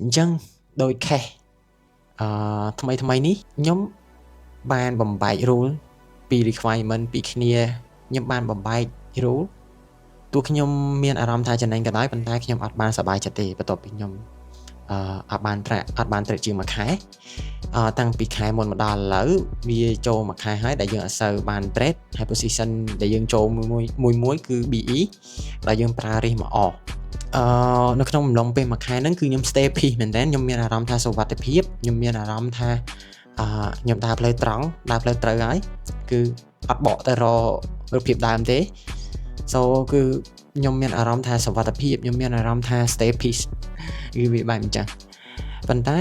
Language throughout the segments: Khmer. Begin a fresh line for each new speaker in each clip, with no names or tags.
អញ្ចឹងដោយ case ថ្មីនេះខ្ញុំបានបំបែក rule ពី requirement ពីគ្នាខ្ញុំបានបំបែក rule ទោះខ្ញុំមានអារម្មណ៍ថាចំណេញក៏ដោយប៉ុន្តែខ្ញុំអត់បានសប្បាយចិត្តទេបន្ទាប់ពីខ្ញុំអត់បានត្រេកជាងមួយខែតាំងពីខែមុនមកដល់ឥឡូវវាចូលមួយខែហើយដែលយើងអត់សូវបាន trade ហើយ position ដែលយើងចូលមួយគឺ BE ដែលយើងប្រើ risk មកអនៅក្នុងអំឡុងពេលមួយខែហ្នឹងគឺខ្ញុំ stay peace មែនតើខ្ញុំមានអារម្មណ៍ថាសុវត្ថិភាពខ្ញុំមានអារម្មណ៍ថាខ្ញុំដើរផ្លូវត្រង់ដើរផ្លូវត្រូវហើយគឺអត់បកទៅរករូបភាពដើមទេ so គឺខ្ញុំមានអារម្មណ៍ថាសុវត្ថិភាពខ្ញុំមានអារម្មណ៍ថា stay peace គឺវាបែបអញ្ចឹងប៉ុន្តែ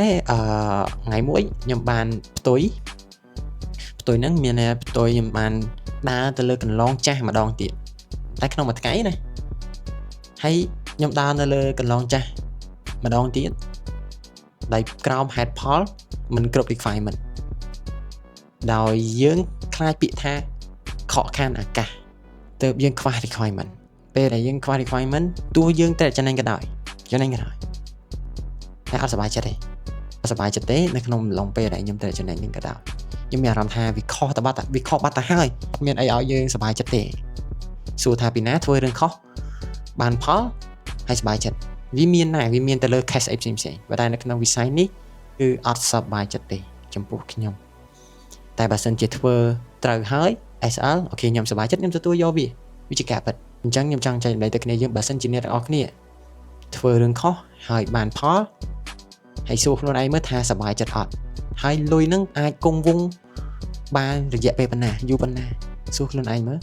ថ្ងៃមួយខ្ញុំបានផ្ទុយហ្នឹងមានផ្ទុយខ្ញុំបានដើរទៅលើកន្លងចាស់ម្ដងទៀតតែក្នុងមួយថ្ងៃណាហើយខ្ញុំដើរនៅលើកន្លងចាស់ម្ដងទៀតដោយក្រោមហេតុផលមិនគ្រប់ requirement ដោយយើងខ្លាចពាក្យថាខកខានឱកាសទើបយើងខ្វះ requirement ពេលដែលយើងខ្វះ requirement ទោះយើងតែចំណេញក៏ដោយតែអត់សប្បាយចិត្តទេនៅក្នុងអំឡុងពេលដែលខ្ញុំតែចំណេញនឹងក៏ដោយខ្ញុំមានអារម្មណ៍ថាវាខុសបាត់ទៅហើយអត់មានអីឲ្យយើងសប្បាយចិត្តទេសួរថាពីណាធ្វើរឿងខុសបានផលហើយសប្បាយចិត្តវាមានទៅលើ case អីផ្សេងប៉ុន្តែនៅក្នុងវិស័យនេះគឺអត់សប្បាយចិត្តទេចំពោះខ្ញុំតែបើសិនជាធ្វើត្រូវហើយ SL អូខេខ្ញុំសប្បាយចិត្តខ្ញុំទទួលយកវាជាការពិតអញ្ចឹងខ្ញុំចង់ចែករំលែកទៅគ្នាយើងបើសិនជាអ្នកទាំងអស់គ្នាធ្វើរឿងខុសហើយបានផលហើយសួរខ្លួនឯងមើលថាសប្បាយចិត្តអត់ហើយលុយនឹងអាចគង់វង្សបានរយៈពេលប៉ុណ្ណាយូរប៉ុណ្ណាសួរខ្លួនឯងមើល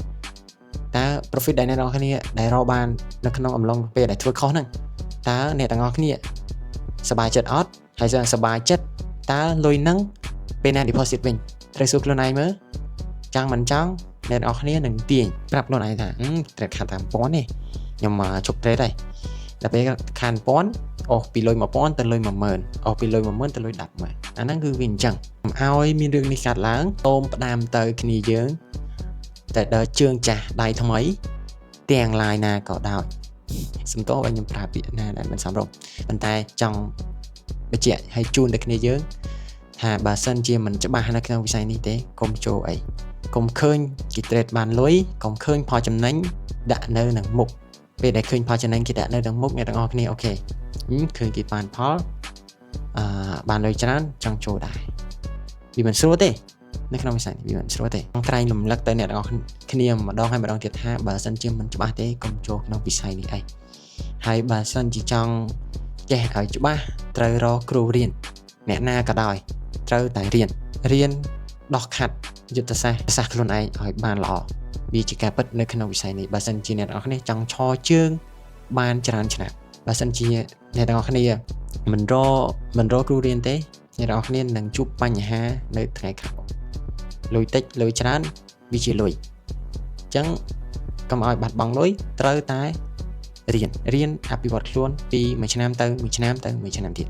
តើ profit ដែលអ្នកទាំងអស់គ្នាដែលរកបាននៅក្នុងអំឡុងពេលដែលធ្វើខុសហ្នឹងតើអ្នកទាំងអស់គ្នាសប្បាយចិត្តអត់ហើយសប្បាយចិត្តតើលុយហ្នឹងពេលណា deposit វិញត្រូវសួរខ្លួនឯងមើលចង់មិនចង់អ្នកទាំងអស់គ្នានឹងទាញប្រាប់ខ្លួនឯងថាtrade ខាត់តាម1000ទេខ្ញុំជប់ trade ហើយដល់ពេលខាន1000អស់ពីលុយ1000ទៅលុយ10000អស់ពីលុយ10000ទៅលុយ100,000អាហ្នឹងគឺវាអញ្ចឹងកុំឲ្យមានរឿងនេះកាត់ឡើងតូមផ្ដាំទៅគ្នាយើងតែដើរជើងចាស់ដៃថ្មីទាំងឡាយណាក៏ដោយសំទោសឲ្យខ្ញុំប្រើពាក្យណាដែលមិនសមរម្យប៉ុន្តែចង់បញ្ជាក់ឲ្យជូនដល់គ្នាយើងថាបើសិនជាមិនច្បាស់នៅក្នុងវិស័យនេះទេកុំចូលអីកុំឃើញគេ trade បានលុយកុំឃើញផលចំណេញដាក់នៅនឹងមុខពេលដែលឃើញផលចំណេញគេដាក់នៅនឹងមុខអ្នកទាំងអស់គ្នាអូខេឃើញគេបានផលបានលុយច្រើនចង់ចូលដែរវាមិនស្រួលទេនៅក្នុងវិស័យនេះវាមិនស្រួលទេក្រែងរំលឹកទៅអ្នកទាំងអស់គ្នាម្ដងហើយម្ដងទៀតថាបើសិនជាមិនច្បាស់ទេកុំចូលក្នុងវិស័យនេះអីហើយបើសិនជាចង់ចេះឲ្យច្បាស់ត្រូវរកគ្រូរៀនអ្នកណាក៏ដោយត្រូវតែរៀនដោះខាត់យុទ្ធសាស្ត្រខ្លួនឯងឲ្យបានល្អវាជាការពិតនៅក្នុងវិស័យនេះបើសិនជាអ្នកទាំងអស់គ្នាចង់ឈរជើងបានច្រើនឆ្នាំបើសិនជាអ្នកទាំងអស់គ្នាមិនរកគ្រូរៀនទេអ្នកទាំងអស់គ្នានឹងជួបបញ្ហានៅថ្ងៃក្រោយលុយតិចលុយច្រើនវាជាលុយអញ្ចឹងកុំឲ្យបាត់បង់លុយត្រូវតែរៀនអភិវឌ្ឍខ្លួនពីមួយឆ្នាំទៅមួយឆ្នាំទៅមួយឆ្នាំទៀត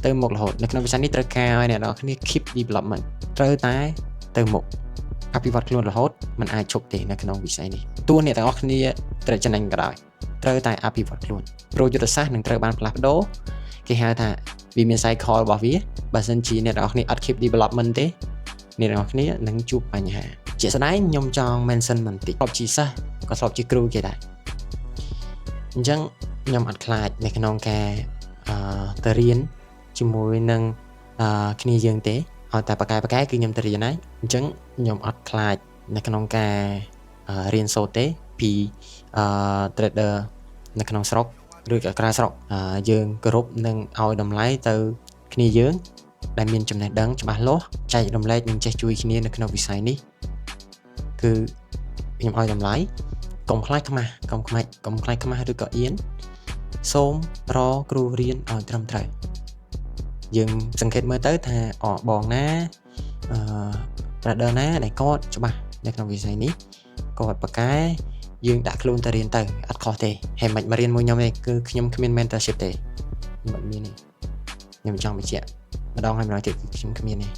ទៅមុខរហូតនៅក្នុងវិស័យនេះត្រូវការឲ្យអ្នកទាំងអស់គ្នា keep development ត្រូវតែទៅមុខអភិវឌ្ឍខ្លួនរហូតមិនអាចឈប់ទេនៅក្នុងវិស័យនេះទោះអ្នកទាំងអស់គ្នាត្រូវចំណេញក៏ដោយត្រូវតែអភិវឌ្ឍខ្លួនព្រោះយុទ្ធសាស្ត្រនឹងត្រូវបានផ្លាស់ប្ដូរគេហៅថាវាមាន cycle របស់វាបើសិនជាអ្នកទាំងអស់គ្នាអត់ keep development ទេអ្នកទាំងអស់គ្នានឹងជួបបញ្ហាជាក់ស្ដែងខ្ញុំចង់ mention បន្តិចធ្លាប់ជាសិស្សក៏ធ្លាប់ជាគ្រូគេដែរអញ្ចឹងខ្ញុំអត់ខ្លាចនៅក្នុងការទៅរៀនជាមួយនឹងគ្នាយើងទេឲ្យតែបកែគឺខ្ញុំទៅរៀនហើយអញ្ចឹងខ្ញុំអត់ខ្លាចនៅក្នុងការរៀនសូត្រទេពីtrader នៅក្នុងស្រុកឬក៏ក្រៅស្រុកយើងគោរពនិងឲ្យតម្លៃទៅគ្នាយើងដែលមានចំណេះដឹងច្បាស់លាស់ចែករំលែកនិងចេះជួយគ្នានៅក្នុងវិស័យនេះគឺខ្ញុំឲ្យតម្លៃកុំខ្លាចខ្មាស់ឬក៏អៀនសូមរកគ្រូរៀនឲ្យត្រឹមត្រូវយើងសង្កេតមើលទៅថាបងណាtrader ណាដែលគាត់ច្បាស់នៅក្នុងវិស័យនេះគាត់ប្រកែយើងដាក់ខ្លួនទៅរៀនទៅអត់ខុសទេហើយមិនមករៀនមួយខ្ញុំទេគឺខ្ញុំគ្មាន mentorship ទេខ្ញុំអត់មានទេខ្ញុំចង់បញ្ជាក់ម្ដងហើយម្ដងទៀតខ្ញុំគ្មានទេ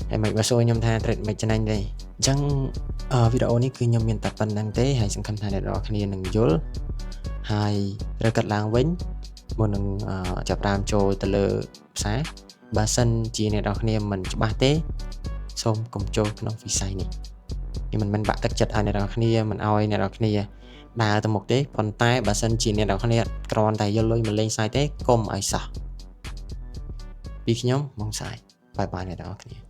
ហើយមិនបើសួរខ្ញុំថា trade មិនចំណេញទេអញ្ចឹងវីដេអូនេះគឺខ្ញុំមានតែប៉ុណ្្នឹងទេហើយសង្ឃឹមថាអ្នកនរគ្នានឹងយល់ហើយត្រូវកាត់ឡើងវិញ មុននឹងចាប់តាមចូលទៅលើផ្សារបើសិនជាអ្នកនរគ្នាមិនច្បាស់ទេសូមកុំចូលក្នុងវិស័យនេះខ្ញុំមិនបាក់ទឹកចិត្តឲ្យអ្នកនរគ្នាមិនឲ្យអ្នកនរគ្នាដើរទៅមុខទេប៉ុន្តែបើសិនជាអ្នកនរគ្នាគ្រាន់តែយកលុយមកលេងសាយទេកុំឲ្យសោះពីខ្ញុំមកសាយបាយអ្នកនរគ្នា